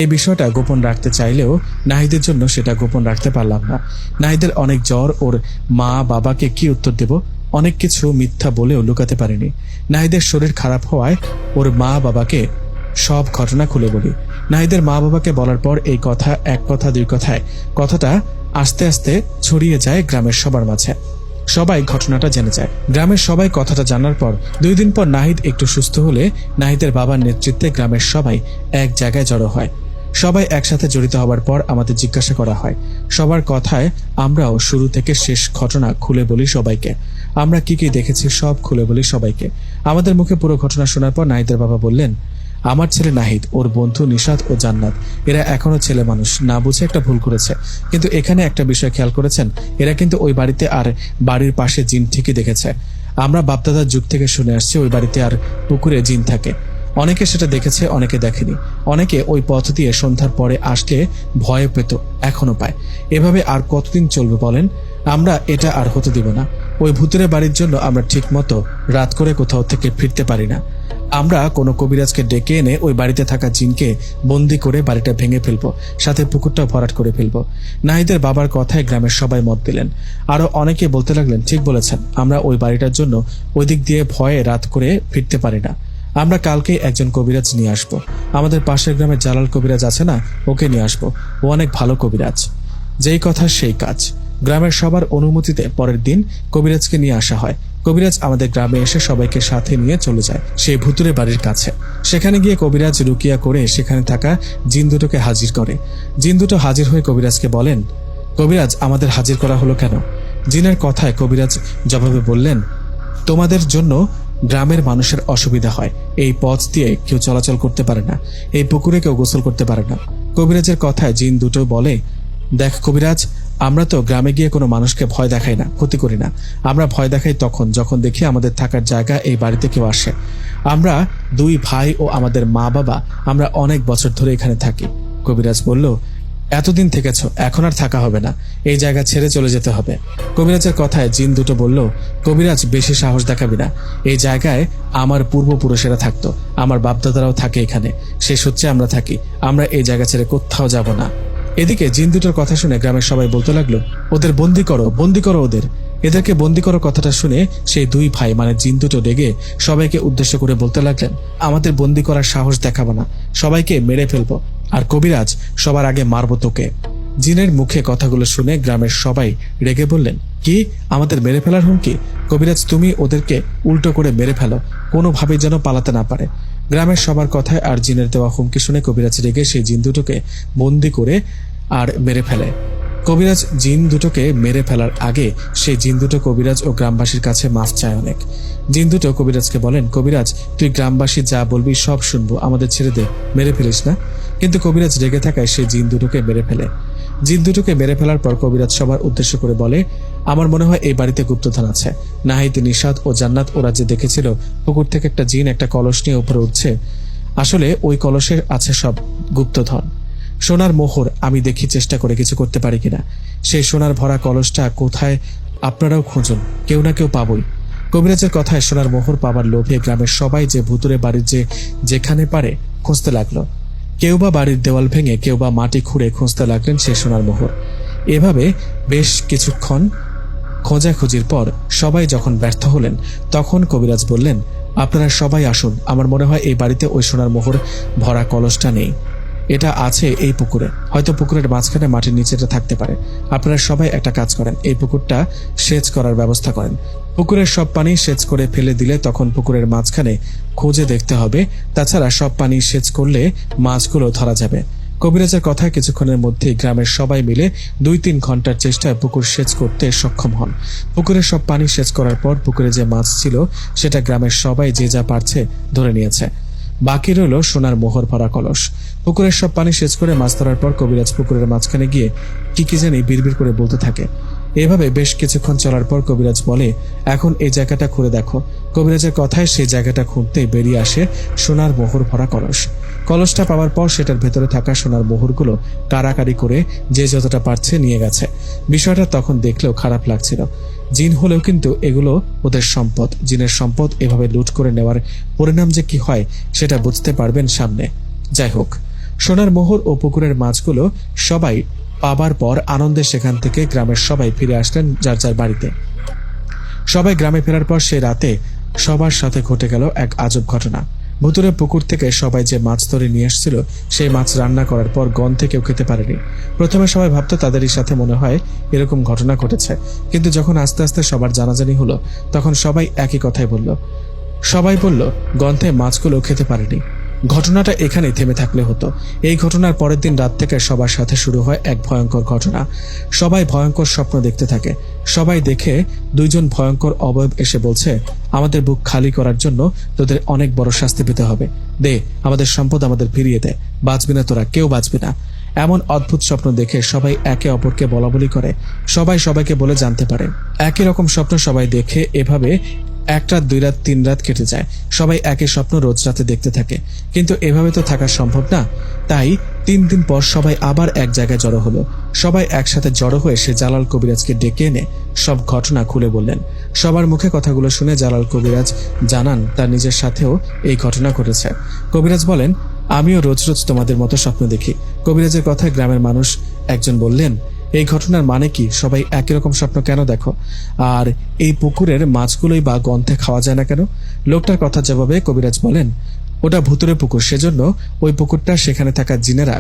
এই বিষয়টা গোপন রাখতে চাইলেও নাহিদের জন্য সেটা গোপন রাখতে পারলাম না। নাহিদের অনেক জ্বর, ওর মা বাবাকে কি উত্তর দেব? অনেক কিছু মিথ্যা বলেও লুকাতে পারিনি। নাহিদের শরীর খারাপ হওয়ায় ওর মা বাবাকে সব ঘটনা খুলে বলি। নাহিদের মা বাবাকে বলার পর এই কথা, এক কথা দুই কথায় কথাটা আস্তে আস্তে ছড়িয়ে যায় গ্রামের সবার মাঝে। সবাই ঘটনাটা জেনে যায়। গ্রামের সবাই কথাটা জানার পর 2 দিন পর নাহিদ একটু সুস্থ হলে নাহিদের বাবার নেতৃত্বে গ্রামের সবাই এক জায়গায় জড়ো হয়। সবাই একসাথে জড়িত হবার পর আমাদের জিজ্ঞাসা করা হয়। সবার কথায় আমরাও শুরু থেকে শেষ ঘটনা খুলে বলি সবাইকে। আমরা কি কি দেখেছি সব খুলে বলি সবাইকে। আমাদের মুখে পুরো ঘটনা শোনার পর নাহিদের বাবা বললেন, আমার ছেলে নাহিদ, ওর বন্ধু নিশাত ও জান্নাত, এরা এখনো ছেলে মানুষ, না বুঝে একটা ভুল করেছে। কিন্তু এখানে একটা বিষয় খেয়াল করেছেন, এরা কিন্তু ওই বাড়িতে আর বাড়ির পাশে জিন ঠিকই দেখেছে। আমরা বাপদাদার যুগ থেকে শুনে আসছি ওই বাড়িতে আর পুকুরে জিন থাকে। অনেকে সেটা দেখেছে, অনেকে দেখেনি। অনেকে ওই পথ দিয়ে সন্ধ্যার পরে আসলে ভয় পেত, এখনো পায়। এভাবে আর কতদিন চলবে বলেন? আমরা এটা আর হতে দিব না। ওই ভূতের বাড়ির জন্য আমরা ঠিক মতো রাত করে কোথাও থেকে ফিরতে পারি না। আমরা কোনো কবিরাজকে ডেকে এনে ওই বাড়িতে থাকা জিনকে বন্দি করে বাড়িটা ভেঙে ফেলবো, সাথে পুকুরটাও ভরাট করে ফেলবো। নাহিদের বাবার কথায় গ্রামের সবাই মত দিলেন। আরো অনেকে বলতে লাগলেন, ঠিক বলেছেন, আমরা ওই বাড়িটার জন্য ওই দিক দিয়ে ভয়ে রাত করে ফিরতে পারি না। আমরা কালকে একজন কবিরাজ নিয়ে আসবো। আমাদের পাশের গ্রামে জালাল কবিরাজ আছে না, ওকে নিয়ে আসবো। ও অনেক ভালো কবিরাজ। যেই কথা সেই কাজ। গ্রামের সবার অনুমতিতে পরের দিন কবিরাজকে নিয়ে আসা হয়। কবিরাজ আমাদের গ্রামে এসে সবাইকে সাথে নিয়ে চলে যায় সেই ভুতুরে বাড়ির কাছে। সেখানে গিয়ে কবিরাজ রুকিয়া করে সেখানে থাকা জিন দুটোকে হাজির করে। জিন দুটো হাজির হয়ে কবিরাজকে বলেন, কবিরাজ, আমাদের হাজির করা হলো কেন? জিনের কথায় কবিরাজ জবাবে বললেন, তোমাদের জন্য গ্রামের মানুষের অসুবিধা হয়, এই পথ দিয়ে কেউ চলাচল করতে পারে না, এই পুকুরে কেউ গোসল করতে পারে না। কবিরাজের কথায় জিন দুটো বলে, দেখ কবিরাজ, আমরা তো গ্রামে গিয়ে কোনো মানুষকে ভয় দেখাই না, ক্ষতি করি না। আমরা ভয় দেখাই তখন যখন দেখি আমাদের থাকার জায়গা এই বাড়িতে কেউ আসে। আমরা 2 ভাই ও আমাদের মা বাবা, আমরা অনেক বছর ধরে এখানে থাকি। কবিরাজ বলল, এতদিন থেকেছ, এখন আর থাকা হবে না, এই জায়গা ছেড়ে চলে যেতে হবে। কবিরাজের কথায় জিন দুটো বলল, কবিরাজ, বেশি সাহস দেখাবি না। এই জায়গায় আমার পূর্বপুরুষেরা থাকতো, আমার বাপদাদারাও থাকে এখানে, সেই সূত্রে আমরা থাকি। আমরা এই জায়গা ছেড়ে কোথাও যাব না। এদিকে জিন দুটোর কথা শুনে গ্রামের সবাই বলতে লাগলো, ওদের বন্দি করো, বন্দি করো ওদের। এদেরকে বন্দি করো কথাটা শুনে সেই 2 ভাই মানে জিন দুটো রেগে সবাইকে উদ্দেশ্য করে বলতে লাগলেন, আমাদের বন্দি করার সাহস দেখাবো না, সবাইকে মেরে ফেলবো। আর কবিরাজ, সবার আগে মারবো তোকে। জিনের মুখে কথাগুলো শুনে গ্রামের সবাই রেগে বললেন, কি, আমাদের মেরে ফেলার হুমকি? কবিরাজ, তুমি ওদেরকে উল্টো করে মেরে ফেলো, কোনোভাবেই যেন পালাতে না পারে। গ্রামের সবার কথায় আর জিনের দেওয়া হুমকি শুনে কবিরাজ রেগে সেই জিন দুটোকে বন্দি করে আর মেরে ফেলে। কবিরাজ জিন দুটোকে মেরে ফেলার আগে সেই জিন দুটো কবিরাজ ও গ্রামবাসীর কাছে মাফ চায় অনেক। জিন দুটো কবিরাজকে বলেন, কবিরাজ, তুই গ্রামবাসী যা বলবি সব শুনবো, আমাদের ছেড়ে দে, মেরে ফেলিস না। কিন্তু কবিরাজ রেগে থাকায় সেই জিন দুটোকে মেরে ফেলে। জিন দুটোকে মেরে ফেলার পর কবিরাজ সবার উদ্দেশ্য করে বলে, আমার মনে হয় এই বাড়িতে গুপ্তধন আছে। নাহিদ, নিশাত ও জান্নাত ওরা যে দেখেছিল পুকুর থেকে একটা জিন একটা কলস নিয়ে উপরে উঠছে, আসলে ওই কলসে আছে সব গুপ্তধন। সোনার মোহর, আমি দেখি চেষ্টা করে কিছু করতে পারি কিনা। সেই সোনার ভরা কলসটা কোথায় আপনারাও খুঁজুন, কেউ না কেউ পাবই। কবিরাজের কথায় সোনার মোহর পাবার লোভে গ্রামের সবাই যে ভুতুরে বাড়ির যেখানে পারে খুঁজতে লাগলো। কেউ বা বাড়ির দেওয়াল ভেঙে, কেউ বা মাটি খুঁড়ে খুঁজতে লাগলেন সেই সোনার মোহর। এভাবে বেশ কিছুক্ষণ খোঁজাখুঁজির পর সবাই যখন ব্যর্থ হলেন, তখন কবিরাজ বললেন, আপনারা সবাই আসুন, আমার মনে হয় এই বাড়িতে ওই সোনার মোহর ভরা কলসটা নেই, এটা আছে এই পুকুরে, হয়তো পুকুরের মাঝখানে মাটির নিচেটা থাকতে পারে। আপনারা সবাই একটা কাজ করেন, এই পুকুরটা সেচ করার ব্যবস্থা করেন। পুকুরের সব পানি সেচ করে ফেলে দিলে তখন পুকুরের মাঝখানে খুঁজে দেখতে হবে, তাছাড়া সব পানি সেচ করলে মাছগুলো ধরা যাবে। কবিরাজের কথায় কিছুক্ষণের মধ্যেই গ্রামের সবাই মিলে 2-3 ঘন্টার চেষ্টায় পুকুর সেচ করতে সক্ষম হন। পুকুরের সব পানি সেচ করার পর পুকুরে যে মাছ ছিল সেটা গ্রামের সবাই যে যা পারছে ধরে নিয়েছে। বাকি রইল সোনার মোহর ভরা কলস। পুকুরের সব পানি সেচ করে মাছ ধরার পর কবিরাজ পুকুরের মাঝখানে গিয়ে কি জানি বিড়বিড় করে বলতে থাকে। এভাবে বেশ কিছুক্ষণ চলার পর কবিরাজ বলে, এখন এই জায়গাটা খুঁড়ে দেখো। কবিরাজের কথায় সেই জায়গাটা খুঁড়তে বেরিয়ে আসে সোনার মোহর ভরা কলস। কলসটা পাওয়ার পর সেটার ভেতরে থাকা সোনার মোহরগুলো কারাকারি করে যে যতটা পারছে নিয়ে গেছে। বিষয়টা তখন দেখলেও খারাপ লাগছিল। জিন হলেও কিন্তু এগুলো ওদের সম্পদ। জিনের সম্পদ এভাবে লুট করে নেওয়ার পরিণাম যে কি হয় সেটা বুঝতে পারবেন সামনে। যাই হোক, সোনার মোহর ও পুকুরের মাছগুলো সবাই পাবার পর আনন্দে সেখান থেকে গ্রামের সবাই ফিরে আসলেন যার যার বাড়িতে। সবাই গ্রামে ফেরার পর সে রাতে সবার সাথে ঘটে গেল এক আজব ঘটনা। ভুতুরে পুকুর থেকে সবাই যে মাছ ধরে নিয়ে এসেছিল সেই মাছ রান্না করার পর গন্ধে কেউ খেতে পারেনি। প্রথমে সবাই ভাবতো তাদেরই সাথে মনে হয় এরকম ঘটনা ঘটেছে, কিন্তু যখন আস্তে আস্তে সবার জানাজানি হলো তখন সবাই একই কথাই বলল। সবাই বলল গন্ধে মাছগুলো খেতে পারেনি। ঘটনাটা এখানেই থেমে থাকলে হতো। এই ঘটনার পরের দিন রাত থেকে সবার সাথে শুরু হয় এক ভয়ঙ্কর ঘটনা। সবাই ভয়ঙ্কর স্বপ্ন দেখতে থাকে। সবাই দেখে দুইজন ভয়ঙ্কর অবয়ব এসে বলছে, আমাদের বুক খালি করার জন্য তোদের অনেক বড় শাস্তি পেতে হবে। দে আমাদের সম্পদ আমাদের ফিরিয়ে দে, বাঁচবি না তোরা, কেউ বাঁচবি না। এমন অদ্ভুত স্বপ্ন দেখে সবাই একে অপরকে বলাবলি করে, সবাই সবাইকে বলে জানতে পারে। একই রকম স্বপ্ন সবাই দেখে এভাবে 1 রাত 2 রাত 3 রাত কেটে যায়। সবাই একই স্বপ্ন রোজ রাতে দেখতে থাকে, কিন্তু এভাবে তো থাকা সম্ভব না। তাই 3 দিন পর সবাই আবার এক জায়গায় জড়ো হলো। সবাই একসাথে জড়ো হয়ে সে জালাল কবিরাজকে ডেকে এনে সব ঘটনা খুলে বললেন। সবার মুখে কথাগুলো শুনে জালাল কবিরাজ জানান তার নিজের সাথেও এই ঘটনা ঘটেছে। কবিরাজ বলেন, আমিও রোজ রোজ তোমাদের মতো স্বপ্ন দেখি। কবিরাজের কথায় গ্রামের মানুষ একজন বললেন, এই ঘটনার মানে কি? সবাই একই রকম স্বপ্ন কেন দেখো? আর এই পুকুরের মাছগুলোই বা গন্ধে খাওয়া যায় না কেন? লোকটার কথার জবাবে কবিরাজ বলেন, ওটা ভুতুরে পুকুর, সেজন্য ওই পুকুরটা সেখানে থাকা জিনেরা